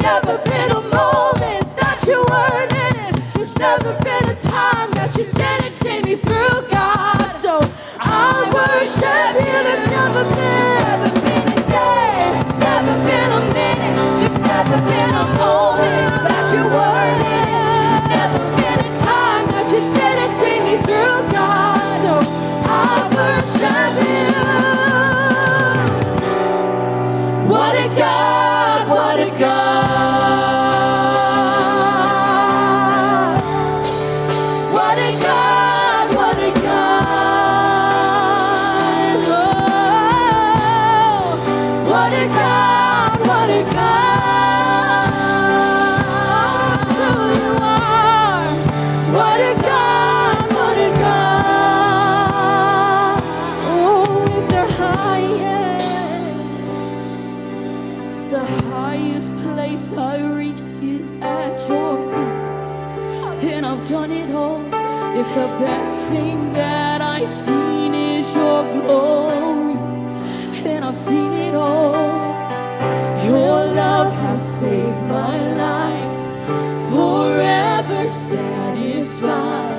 never been a moment that you weren't in it. There's never been a time that you didn't see me through, God. So I worship you. There's never been a day, never been a minute, there's never been a moment that you weren't in it. There's never been a time that you didn't see me through, God. So I worship you. What a God, what a God. What a God, what a God. Oh, what a God, what a God. Who you are. What a God, what a God. Oh, if they're highest, the highest place I reach is at your feet, then I've done it all. If the best thing that I've seen is your glory, then I've seen it all. Your love has saved my life, forever satisfied.